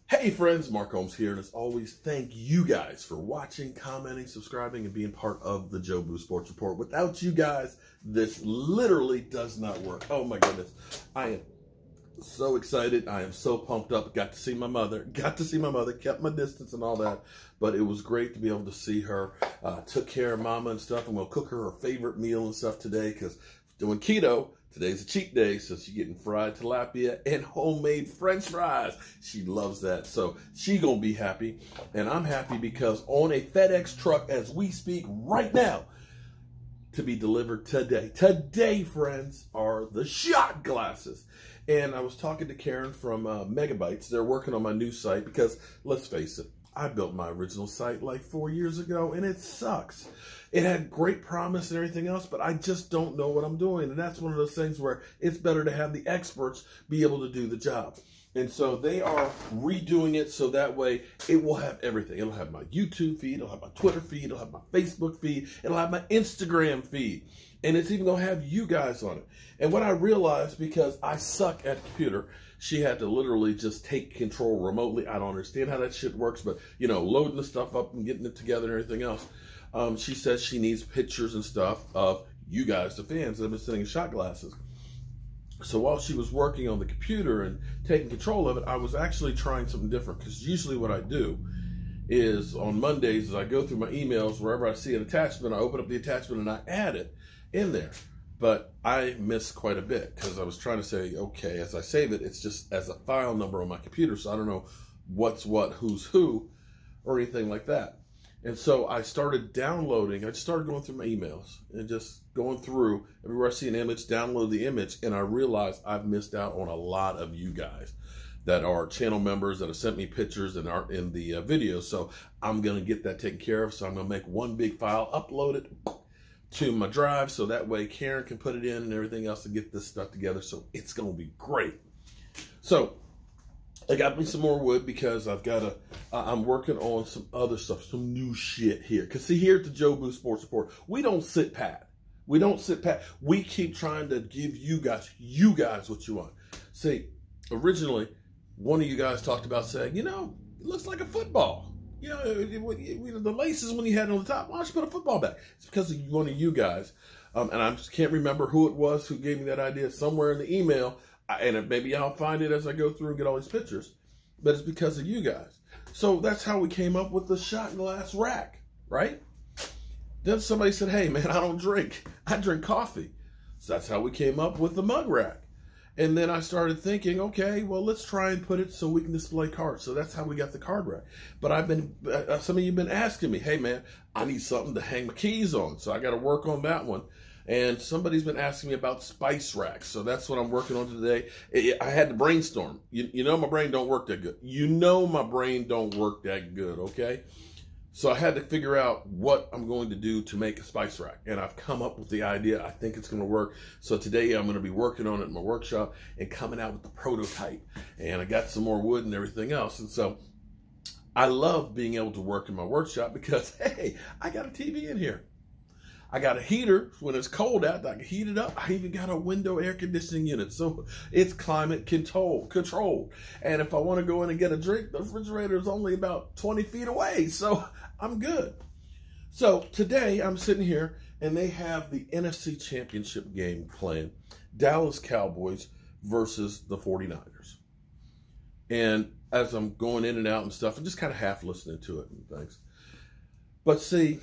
Hey friends, Mark Holmes here, and as always, thank you guys for watching, commenting, subscribing, and being part of the Joe Boo Sports Report. Without you guys, this literally does not work. Oh my goodness. I am so excited. I am so pumped up. Got to see my mother, kept my distance and all that, but it was great to be able to see her. Took care of mama and stuff, and we'll cook her favorite meal and stuff today because doing keto. Today's a cheat day, so she's getting fried tilapia and homemade French fries. She loves that, so she gonna be happy. And I'm happy because on a FedEx truck as we speak right now, to be delivered today. Today, friends, are the shot glasses. And I was talking to Karen from Megabytes. They're working on my new site because, let's face it, I built my original site like 4 years ago, and it sucks. It had great promise and everything else, but I just don't know what I'm doing. And that's one of those things where it's better to have the experts be able to do the job. And so they are redoing it so that way it will have everything. It'll have my YouTube feed, it'll have my Twitter feed, it'll have my Facebook feed, it'll have my Instagram feed. And it's even going to have you guys on it. And what I realized, because I suck at computer, she had to literally just take control remotely. I don't understand how that shit works, but, you know, loading the stuff up and getting it together and everything else. She says she needs pictures and stuff of you guys, the fans, that have been sitting in shot glasses. So while she was working on the computer and taking control of it, I was actually trying something different, because usually what I do is on Mondays, as I go through my emails, wherever I see an attachment, I open up the attachment and I add it in there. But I missed quite a bit because I was trying to say, okay, as I save it, it's just as a file number on my computer, so I don't know what's what, who's who, or anything like that. And so I started downloading, I just started going through my emails and just going through everywhere I see an image, download the image, and I realized I've missed out on a lot of you guys that are channel members that have sent me pictures and aren't in the video. So I'm going to get that taken care of. So I'm going to make one big file, upload it to my drive, so that way Karen can put it in and everything else to get this stuff together. So it's going to be great. So I got me some more wood because I'm working on some other stuff, some new shit here. Because see, here at the Joe Boo Sports Report, we don't sit pat. We don't sit pat. We keep trying to give you guys what you want. See, originally, one of you guys talked about saying, you know, it looks like a football. You know, the laces when you had it on the top, why don't you put a football back? It's because of one of you guys. And I just can't remember who it was who gave me that idea. Somewhere in the email, and maybe I'll find it as I go through and get all these pictures, but it's because of you guys. So that's how we came up with the shot glass rack, right? Then somebody said, hey man, I don't drink. I drink coffee. So that's how we came up with the mug rack. And then I started thinking, okay, well, let's try and put it so we can display cards. So that's how we got the card rack. But some of you have been asking me, hey man, I need something to hang my keys on. So I got to work on that one. And somebody's been asking me about spice racks. So that's what I'm working on today. I had to brainstorm. You know my brain don't work that good. You know my brain don't work that good, okay? So I had to figure out what I'm going to do to make a spice rack. And I've come up with the idea. I think it's going to work. So today I'm going to be working on it in my workshop and coming out with the prototype. And I got some more wood and everything else. And so I love being able to work in my workshop because, hey, I got a TV in here. I got a heater when it's cold out. I can heat it up. I even got a window air conditioning unit. So it's climate controlled. And if I want to go in and get a drink, the refrigerator is only about 20 feet away. So I'm good. So today I'm sitting here and they have the NFC Championship game playing. Dallas Cowboys versus the 49ers. And as I'm going in and out and stuff, I'm just kind of half listening to it and things. But see,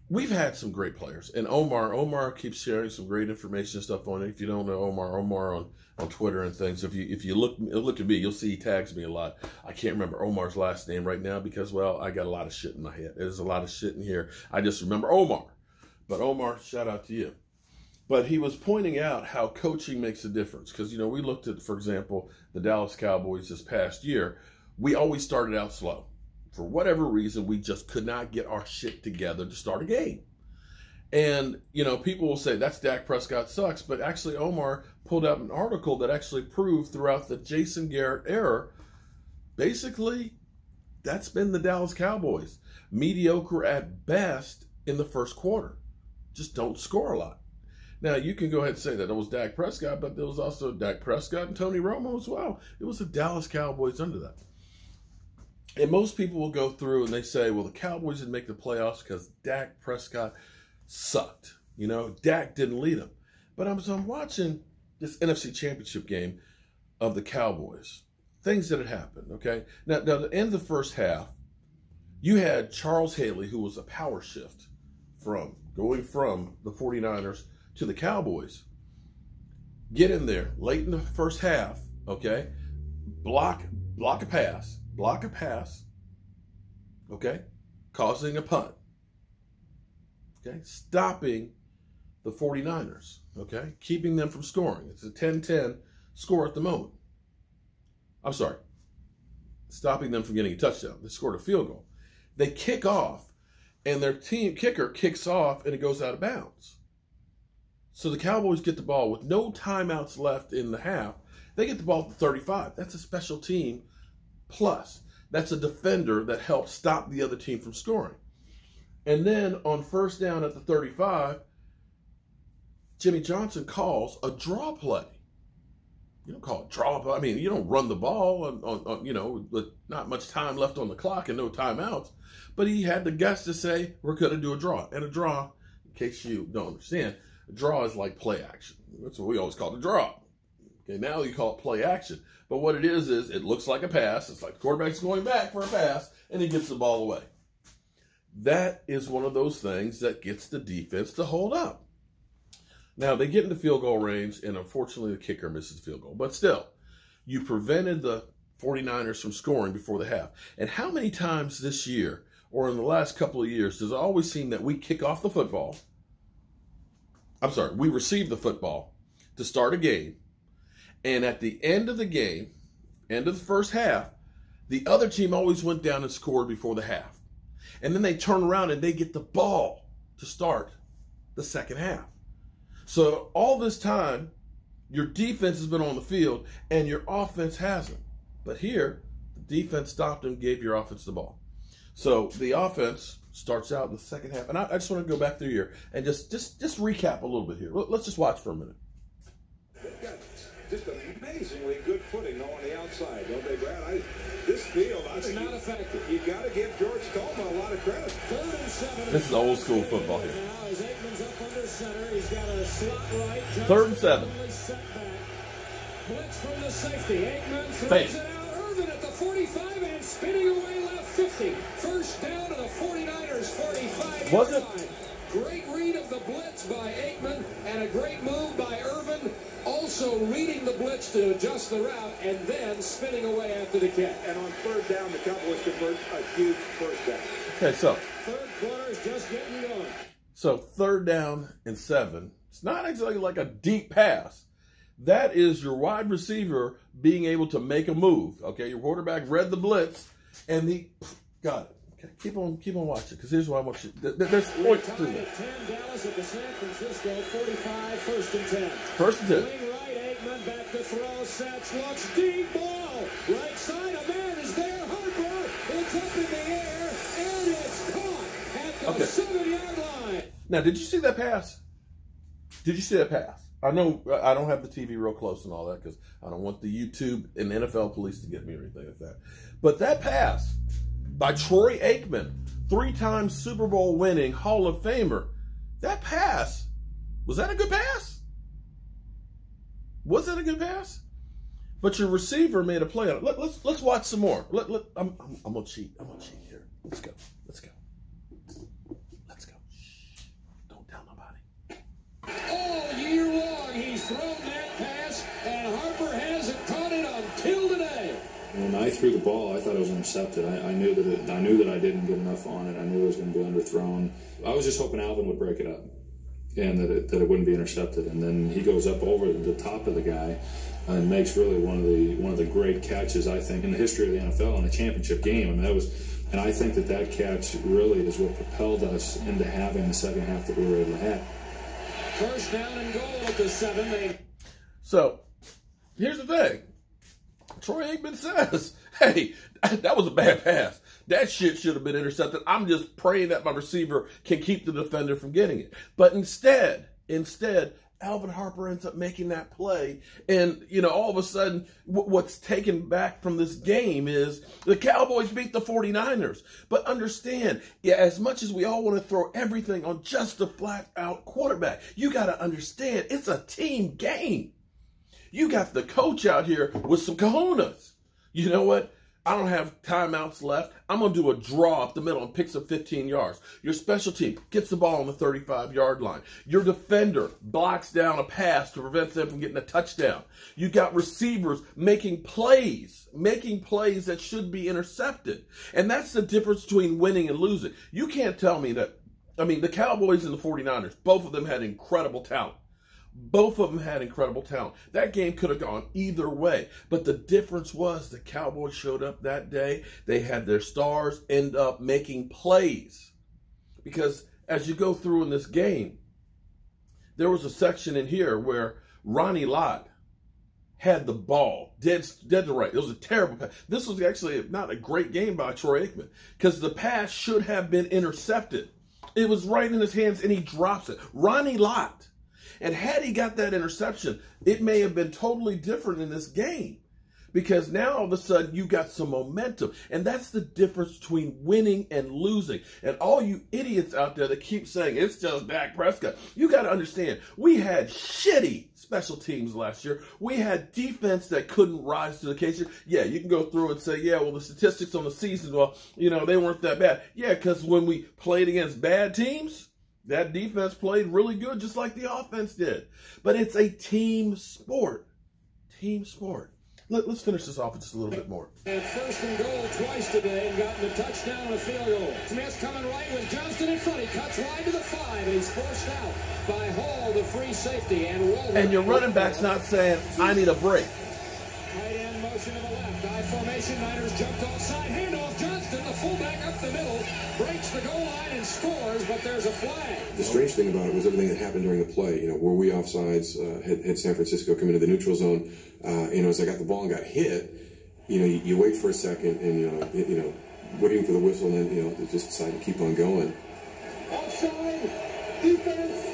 we've had some great players, and Omar keeps sharing some great information and stuff on it. If you don't know Omar on Twitter and things, if you look at me, you'll see he tags me a lot. I can't remember Omar's last name right now because, well, I got a lot of shit in my head. There's a lot of shit in here. I just remember Omar. But Omar, shout out to you. But he was pointing out how coaching makes a difference. Because, you know, we looked at, for example, the Dallas Cowboys this past year. We always started out slow. For whatever reason, we just could not get our shit together to start a game. And, you know, people will say, that's Dak Prescott sucks. But actually, Omar pulled out an article that actually proved throughout the Jason Garrett era, basically, that's been the Dallas Cowboys. Mediocre at best in the first quarter. Just don't score a lot. Now, you can go ahead and say that it was Dak Prescott, but there was also Dak Prescott and Tony Romo as well. It was the Dallas Cowboys under that. And most people will go through and they say, well, the Cowboys didn't make the playoffs because Dak Prescott sucked. You know, Dak didn't lead them. But I'm watching this NFC Championship game of the Cowboys. Things that had happened, okay? Now, at the end of the first half, you had Charles Haley, who was a power shift going from the 49ers to the Cowboys. Get in there late in the first half, okay? Block a pass, okay? Causing a punt, okay? Stopping the 49ers, okay? Keeping them from scoring. It's a 10-10 score at the moment. I'm sorry. Stopping them from getting a touchdown. They scored a field goal. They kick off, and their team kicker kicks off, and it goes out of bounds. So the Cowboys get the ball with no timeouts left in the half. They get the ball at the 35. That's a special team plus. That's a defender that helps stop the other team from scoring. And then on first down at the 35, Jimmy Johnson calls a draw play. You don't call it draw play. I mean, you don't run the ball on you know, with not much time left on the clock and no timeouts. But he had the guts to say, we're going to do a draw. And a draw, in case you don't understand, a draw is like play action. That's what we always call it, a draw. Okay, now you call it play action. But what it is it looks like a pass. It's like the quarterback's going back for a pass, and he gets the ball away. That is one of those things that gets the defense to hold up. Now, they get into field goal range, and unfortunately, the kicker misses the field goal. But still, you prevented the 49ers from scoring before the half. And how many times this year, or in the last couple of years, does it always seem that we kick off the football? I'm sorry, we receive the football to start a game, and at the end of the game, end of the first half, the other team always went down and scored before the half. And then they turn around and they get the ball to start the second half. So all this time, your defense has been on the field and your offense hasn't. But here, the defense stopped and gave your offense the ball. So the offense starts out in the second half. And I just want to go back through here and just recap a little bit here. Let's just watch for a minute. They've got just amazingly good footing on the outside, don't they, Brad? This field, it's not effective. You've got to give George Tolman a lot of credit. 3rd and 7. This is old school football here. Now, as Aikman's up under center, he's got a slot right. 3rd and 7. Blitz from the safety. Aikman throws it out. Irvin at the 45 and spinning away left 50. First down to the 49ers 45. Was it? Great read of the blitz by Aikman and a great move by Irvin. Also reading the blitz to adjust the route and then spinning away after the catch. And on 3rd down, the Cowboys convert a huge first down. Okay, so 3rd quarter is just getting going. So 3rd down and 7. It's not exactly like a deep pass. That is your wide receiver being able to make a move. Okay, your quarterback read the blitz and got it. Okay, keep on watching because here's what I want you. There's point to it. 10 Dallas at the San Francisco 45, 1st and 10. 1st and 10. Wing right, Aikman back to throw, sets, looks deep ball. Right side, a man is there. Harper, it's up in the air and it's caught at the 7-yard line. Now, did you see that pass? Did you see that pass? I know I don't have the TV real close and all that because I don't want the YouTube and NFL police to get me or anything like that. But that pass by Troy Aikman, 3-time Super Bowl winning Hall of Famer, that pass, was that a good pass? Was that a good pass? But your receiver made a play on it. Let's watch some more. I'm gonna cheat. I'm gonna cheat here. Let's go. Let's go. Let's go. Shh. Don't tell nobody. All year long, he's thrown that pass, and Harper hasn't caught it until today. When I threw the ball, I thought it was intercepted. I knew that I didn't get enough on it. I knew it was going to be underthrown. I was just hoping Alvin would break it up, and that it wouldn't be intercepted. And then he goes up over the top of the guy and makes really one of the great catches, I think, in the history of the NFL in a championship game. And I think that catch really is what propelled us into having the second half that we were able to have. First down and goal at the 7. So here's the thing. Troy Aikman says, hey, that was a bad pass. That shit should have been intercepted. I'm just praying that my receiver can keep the defender from getting it. But instead, Alvin Harper ends up making that play. And, you know, all of a sudden, what's taken back from this game is the Cowboys beat the 49ers. But understand, yeah, as much as we all want to throw everything on just a flat-out quarterback, you got to understand it's a team game. You got the coach out here with some cojones. You know what? I don't have timeouts left. I'm going to do a draw up the middle and picks up 15 yards. Your special team gets the ball on the 35-yard line. Your defender blocks down a pass to prevent them from getting a touchdown. You got receivers making plays that should be intercepted. And that's the difference between winning and losing. You can't tell me that, I mean, the Cowboys and the 49ers, both of them had incredible talent. Both of them had incredible talent. That game could have gone either way. But the difference was the Cowboys showed up that day. They had their stars end up making plays. Because as you go through in this game, there was a section in here where Ronnie Lott had the ball dead to right. It was a terrible pass. This was actually not a great game by Troy Aikman because the pass should have been intercepted. It was right in his hands and he drops it. Ronnie Lott. And had he got that interception, it may have been totally different in this game. Because now all of a sudden you got some momentum. And that's the difference between winning and losing. And all you idiots out there that keep saying it's just Dak Prescott, you got to understand, we had shitty special teams last year. We had defense that couldn't rise to the occasion. Yeah, you can go through and say, yeah, well, the statistics on the season, well, you know, they weren't that bad. Yeah, because when we played against bad teams, that defense played really good, just like the offense did. But it's a team sport. Team sport. Let's finish this off with just a little bit more. And first and goal twice today and gotten a touchdown and a field goal. Smith coming right with Johnston in front. He cuts wide to the 5 and he's forced out by Hall, the free safety. And your running back's not saying, I need a break. Tight end motion to the left. I formation. Niners jumped offside. Handoff. Johnston, the fullback up the middle, breaks the goal line and scores, but there's a flag. The strange thing about it was everything that happened during the play. You know, were we offsides? Had San Francisco come into the neutral zone? You know, as I got the ball and got hit, you know, you wait for a second and you know, waiting for the whistle, and then you know, just decide to keep on going. Offside, defense,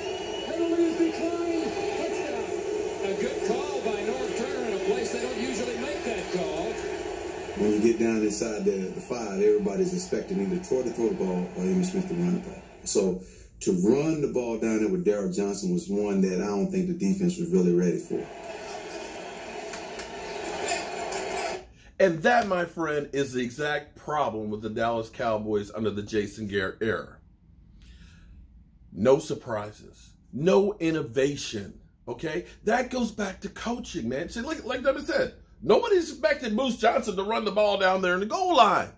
penalties declined, touchdown. A good call by North Turner in a place they don't usually make that call. When you get down inside the 5, everybody's expecting either Troy to throw the ball or Emmitt Smith to run the ball. So to run the ball down there with Darryl Johnson was one that I don't think the defense was really ready for. And that, my friend, is the exact problem with the Dallas Cowboys under the Jason Garrett era. No surprises. No innovation. Okay? That goes back to coaching, man. See, like Devin said, nobody expected Moose Johnson to run the ball down there in the goal line.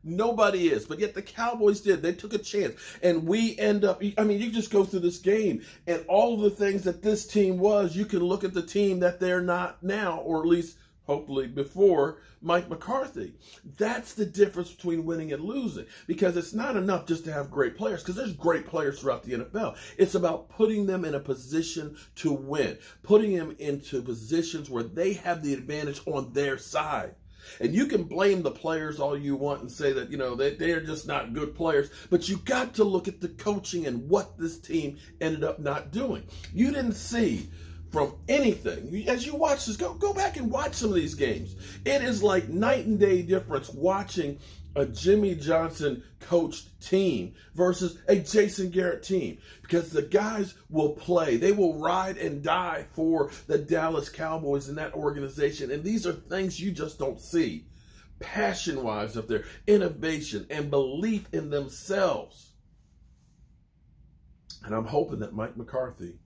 Nobody is. But yet the Cowboys did. They took a chance. And we end up, I mean, you just go through this game and all of the things that this team was, you can look at the team that they're not now, or at least hopefully before Mike McCarthy. That's the difference between winning and losing, because it's not enough just to have great players, because there's great players throughout the NFL. It's about putting them in a position to win, putting them into positions where they have the advantage on their side. And you can blame the players all you want and say that, you know, they're just not good players, but you got to look at the coaching and what this team ended up not doing. You didn't see from anything. As you watch this, go back and watch some of these games. It is like night and day difference watching a Jimmy Johnson coached team versus a Jason Garrett team, because the guys will play. They will ride and die for the Dallas Cowboys and that organization. And these are things you just don't see passion-wise up there. Innovation and belief in themselves. And I'm hoping that Mike McCarthy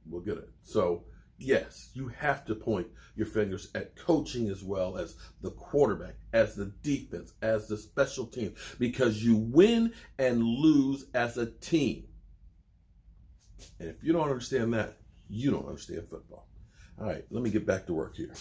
will get it. So, yes, you have to point your fingers at coaching as well as the quarterback, as the defense, as the special team, because you win and lose as a team. And if you don't understand that, you don't understand football. All right, let me get back to work here.